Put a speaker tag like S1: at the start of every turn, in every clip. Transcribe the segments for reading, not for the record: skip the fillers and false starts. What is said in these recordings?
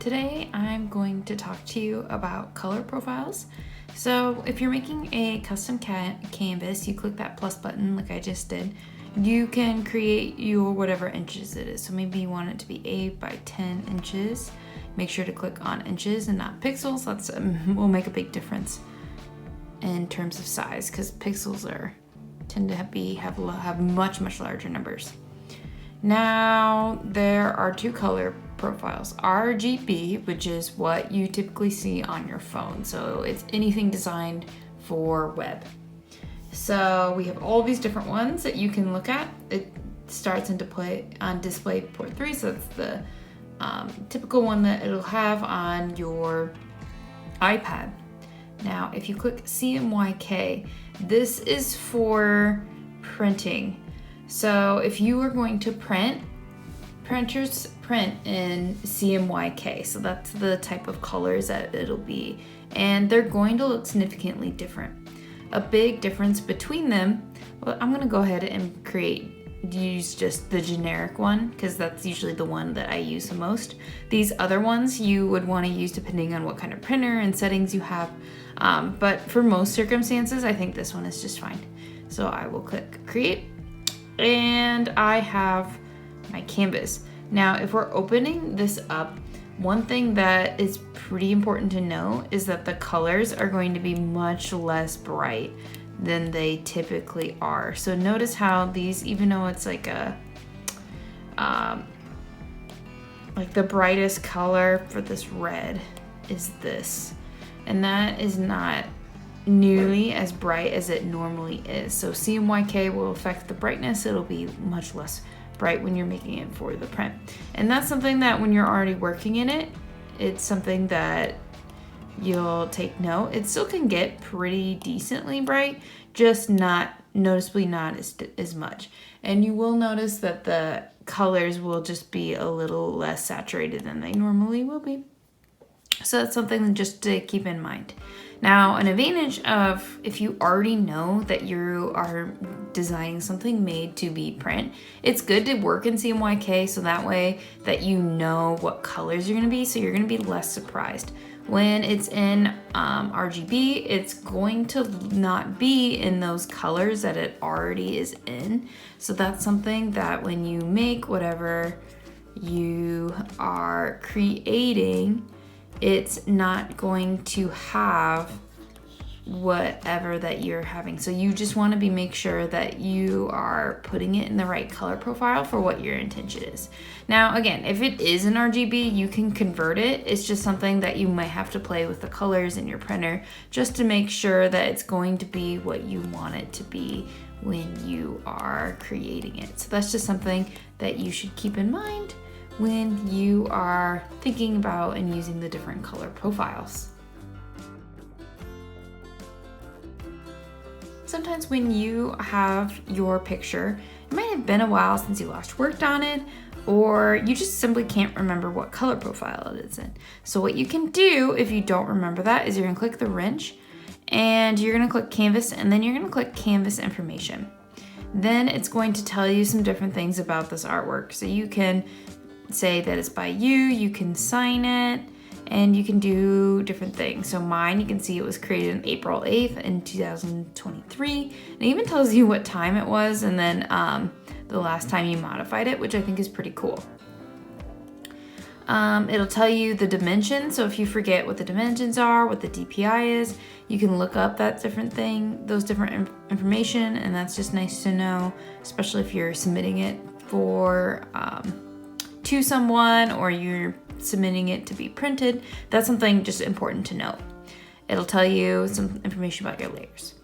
S1: Today I'm going to talk to you about color profiles. So if you're making a custom canvas, you click that plus button like I just did. You can create your whatever inches it is. So maybe you want it to be 8 by 10 inches. Make sure to click on inches and not pixels. That's will make a big difference in terms of size because pixels tend to have much larger numbers. Now there are two color profiles, RGB, which is what you typically see on your phone. So it's anything designed for web. So we have all these different ones that you can look at. It starts into play on display port 3, so that's the typical one that it'll have on your iPad. Now if you click CMYK, this is for printing. So if you are going to print, printers print in CMYK, so that's the type of colors that it'll be, and they're going to look significantly different. A big difference between them, well, I'm gonna go ahead and use just the generic one because that's usually the one that I use the most. These other ones you would want to use depending on what kind of printer and settings you have, but for most circumstances I think this one is just fine. So I will click create and I have my canvas. Now if we're opening this up, one thing that is pretty important to know is that the colors are going to be much less bright than they typically are. So notice how these, even though it's like the brightest color for this red is this, and that is not nearly as bright as it normally is. So CMYK will affect the brightness. It'll be much less bright when you're making it for the print. And that's something that when you're already working in it, it's something that you'll take note. It still can get pretty decently bright, just noticeably not as much. And you will notice that the colors will just be a little less saturated than they normally will be. So that's something just to keep in mind. Now, an advantage of if you already know that you are designing something made to be print, it's good to work in CMYK so that way that you know what colors you're gonna be, so you're gonna be less surprised. When it's in RGB, it's going to not be in those colors that it already is in. So that's something that when you make whatever you are creating, it's not going to have whatever that you're having. So you just want to make sure that you are putting it in the right color profile for what your intention is. Now again, if it is an RGB, you can convert it. It's just something that you might have to play with the colors in your printer just to make sure that it's going to be what you want it to be when you are creating it. So that's just something that you should keep in mind when you are thinking about and using the different color profiles. Sometimes when you have your picture, it might have been a while since you last worked on it, or you just simply can't remember what color profile it is in. So what you can do if you don't remember that is you're gonna click the wrench and you're gonna click canvas, and then you're gonna click canvas information. Then it's going to tell you some different things about this artwork. So you can say that it's by you can sign it, and you can do different things. So mine, you can see it was created on April 8th in 2023. And it even tells you what time it was and then the last time you modified it, which I think is pretty cool. It'll tell you the dimensions. So if you forget what the dimensions are, what the DPI is, you can look up that different thing, those different information, and that's just nice to know, especially if you're submitting it for to someone or you're submitting it to be printed. That's something just important to know. It'll tell you some information about your layers.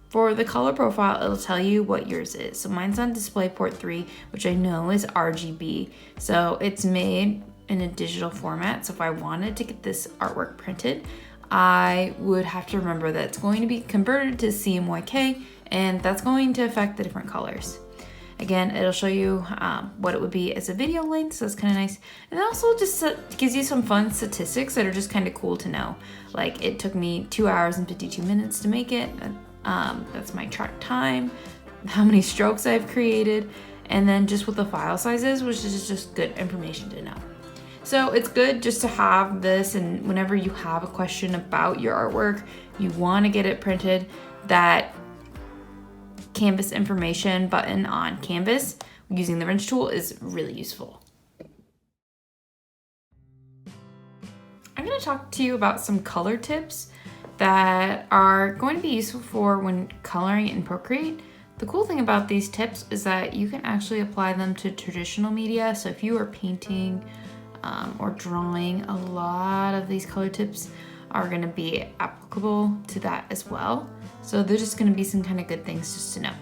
S1: For the color profile, it'll tell you what yours is. So mine's on display port 3, which I know is RGB. So it's made in a digital format. So if I wanted to get this artwork printed, I would have to remember that it's going to be converted to CMYK, and that's going to affect the different colors. Again, it'll show you what it would be as a video length, so that's kind of nice. And it also just gives you some fun statistics that are just kind of cool to know. Like it took me 2 hours and 52 minutes to make it. That's my track time, how many strokes I've created, and then just what the file size is, which is just good information to know. So it's good just to have this, and whenever you have a question about your artwork, you want to get it printed, that Canvas information button on Canvas using the wrench tool is really useful. I'm going to talk to you about some color tips that are going to be useful for when coloring in Procreate. The cool thing about these tips is that you can actually apply them to traditional media. So if you are painting or drawing, a lot of these color tips are going to be applicable to that as well. So they're just going to be some kind of good things just to know.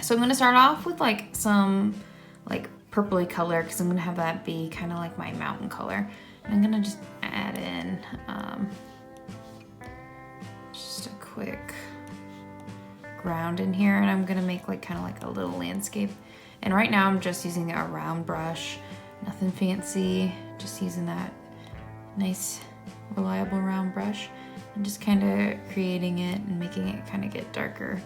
S1: So I'm going to start off with like some like purpley color, because I'm going to have that be kind of like my mountain color. I'm going to just add in just a quick ground in here, and I'm going to make like kind of like a little landscape. And right now I'm just using a round brush, nothing fancy, just using that nice reliable round brush and just kind of creating it and making it kind of get darker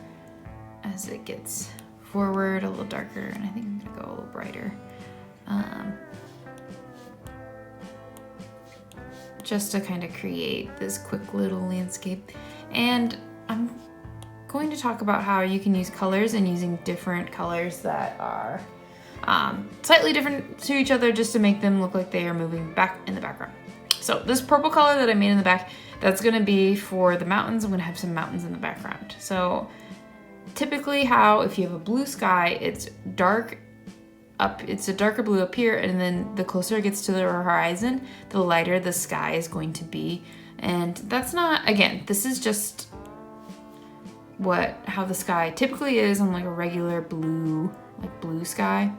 S1: as it gets forward, a little darker, and I think I'm gonna go a little brighter. Just to kind of create this quick little landscape. And I'm going to talk about how you can use colors and using different colors that are slightly different to each other, just to make them look like they are moving back in the background. So this purple color that I made in the back, that's gonna be for the mountains. I'm gonna have some mountains in the background. So typically how, if you have a blue sky, it's dark up, it's a darker blue up here, and then the closer it gets to the horizon, the lighter the sky is going to be. And that's not, again, this is just how the sky typically is on like a regular blue, like blue sky.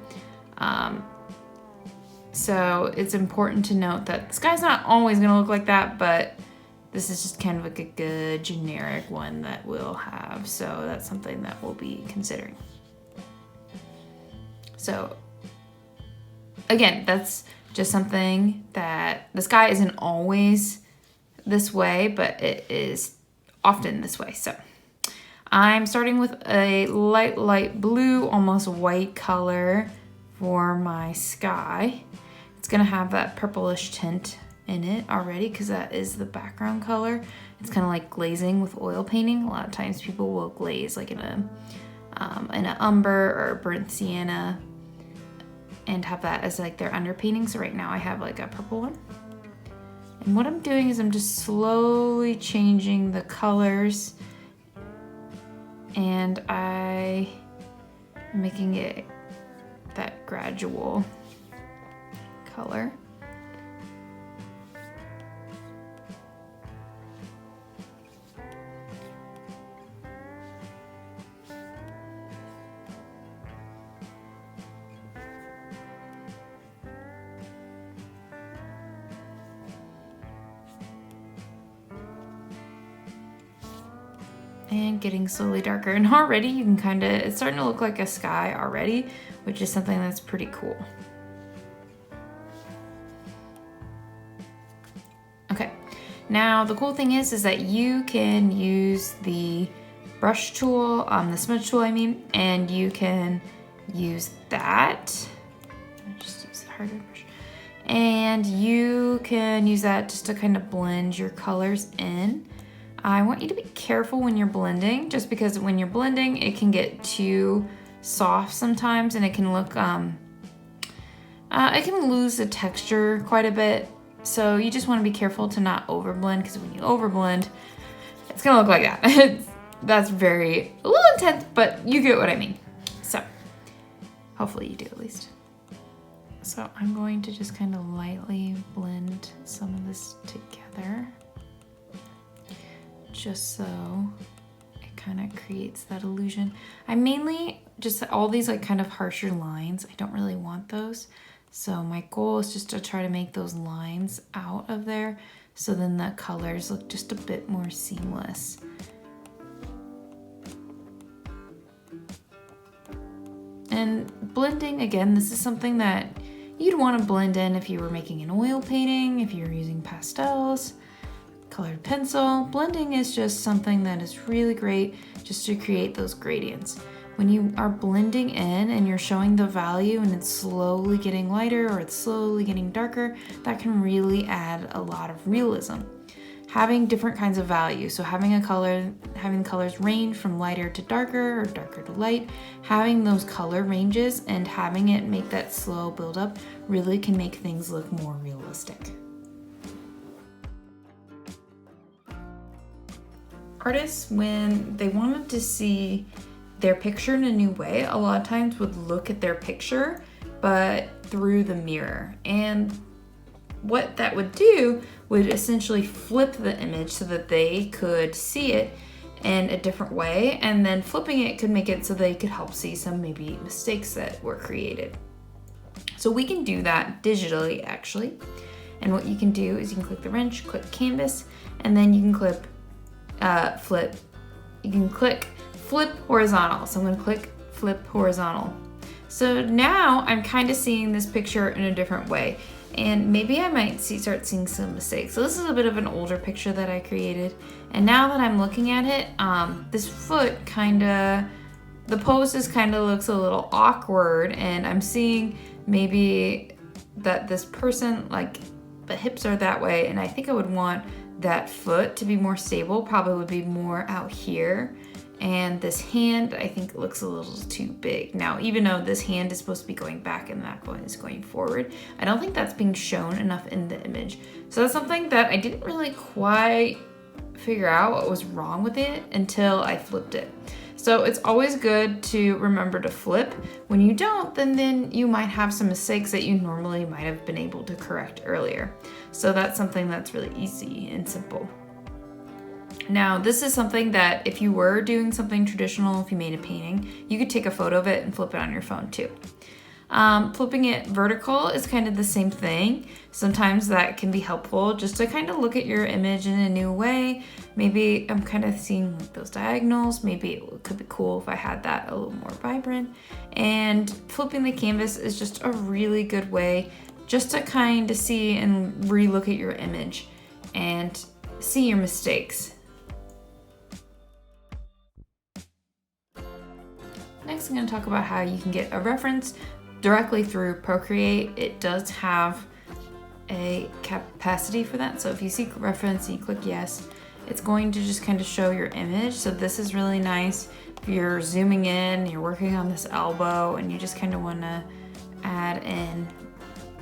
S1: So it's important to note that the sky's not always gonna look like that, but this is just kind of like a good generic one that we'll have. So that's something that we'll be considering. So again, that's just something that the sky isn't always this way, but it is often this way. So I'm starting with a light blue, almost white color for my sky. It's gonna have that purplish tint in it already, because that is the background color. It's kind of like glazing with oil painting. A lot of times people will glaze like in an umber or a burnt sienna and have that as like their underpainting. So right now I have like a purple one. And what I'm doing is I'm just slowly changing the colors, and I'm making it that gradual color. And getting slowly darker, and already you can kind of, it's starting to look like a sky already, which is something that's pretty cool. Okay, now the cool thing is that you can use the brush tool, the smudge tool I mean, and you can use that. I'll just use the harder brush. And you can use that just to kind of blend your colors in. I want you to be careful when you're blending, just because when you're blending, it can get too soft sometimes, and it can look, it can lose the texture quite a bit. So you just want to be careful to not overblend, because when you overblend, it's gonna look like that. That's a little intense, but you get what I mean. So hopefully you do at least. So I'm going to just kind of lightly blend some of this together, just so it kind of creates that illusion. I mainly just, all these like kind of harsher lines, I don't really want those. So my goal is just to try to make those lines out of there, so then the colors look just a bit more seamless. And blending, again, this is something that you'd want to blend in if you were making an oil painting, if you were using pastels, colored pencil. Blending is just something that is really great just to create those gradients. when you are blending in and you're showing the value and it's slowly getting lighter or it's slowly getting darker, that can really add a lot of realism. Having different kinds of value, so having colors range from lighter to darker or darker to light, having those color ranges and having it make that slow build up really can make things look more realistic. Artists, when they wanted to see their picture in a new way, a lot of times would look at their picture, but through the mirror. And what that would do would essentially flip the image so that they could see it in a different way, and then flipping it could make it so they could help see some maybe mistakes that were created. So we can do that digitally actually. And what you can do is you can click the wrench, click canvas, and then you can click flip. You can click flip horizontal. So I'm gonna click flip horizontal. So now I'm kind of seeing this picture in a different way. And maybe I might start seeing some mistakes. So this is a bit of an older picture that I created. And now that I'm looking at it, this foot the pose just kind of looks a little awkward. And I'm seeing maybe that this person, like the hips are that way. And I think I would want that foot to be more stable, probably would be more out here. And this hand, I think looks a little too big. Now, even though this hand is supposed to be going back and that one is going forward, I don't think that's being shown enough in the image. So that's something that I didn't really quite figure out what was wrong with it until I flipped it. So it's always good to remember to flip. When you don't, then you might have some mistakes that you normally might have been able to correct earlier. So that's something that's really easy and simple. Now, this is something that if you were doing something traditional, if you made a painting, you could take a photo of it and flip it on your phone too. Flipping it vertical is kind of the same thing. Sometimes that can be helpful just to kind of look at your image in a new way. Maybe I'm kind of seeing like those diagonals. Maybe it could be cool if I had that a little more vibrant. And flipping the canvas is just a really good way just to kind of see and re-look at your image and see your mistakes. Next, I'm going to talk about how you can get a reference directly through Procreate. It does have a capacity for that. So if you see reference and you click yes, it's going to just kind of show your image. So this is really nice. If you're zooming in, you're working on this elbow and you just kind of want to add in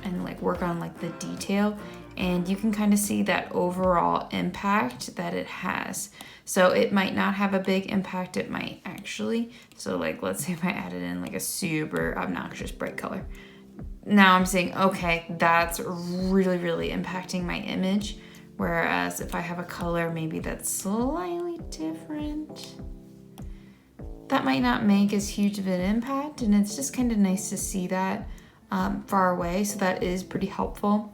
S1: and like work on like the detail, and you can kind of see that overall impact that it has. So it might not have a big impact, it might actually. So like, let's say if I added in like a super obnoxious bright color. Now I'm saying, okay, that's really, really impacting my image. Whereas if I have a color maybe that's slightly different, that might not make as huge of an impact. And it's just kind of nice to see that far away. So that is pretty helpful.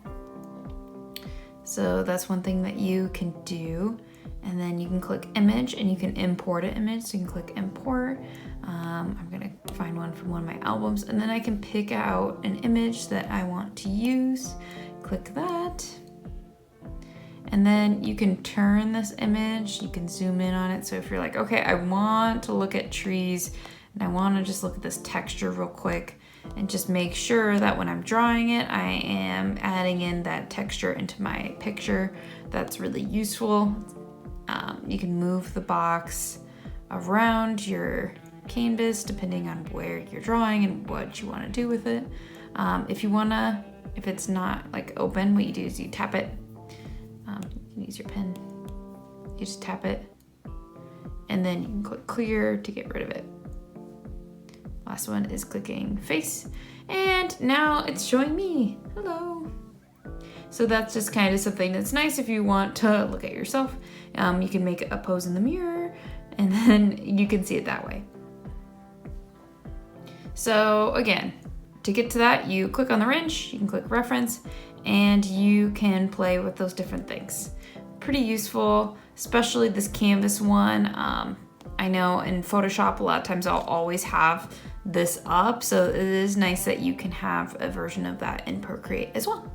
S1: So that's one thing that you can do. And then you can click image and you can import an image. So you can click import. I'm gonna find one from one of my albums, and then I can pick out an image that I want to use. Click that. And then you can turn this image, you can zoom in on it. So if you're like, okay, I want to look at trees and I want to just look at this texture real quick and just make sure that when I'm drawing it, I am adding in that texture into my picture. That's really useful. You can move the box around your canvas depending on where you're drawing and what you want to do with it. If it's not like open, what you do is you tap it. You can use your pen. You just tap it, and then you can click clear to get rid of it. Last one is clicking face, and now it's showing me. Hello. So that's just kind of something that's nice if you want to look at yourself. You can make a pose in the mirror, and then you can see it that way. So again, to get to that, you click on the wrench, you can click reference, and you can play with those different things. Pretty useful, especially this canvas one. I know in Photoshop, a lot of times I'll always have this up, so it is nice that you can have a version of that in Procreate as well.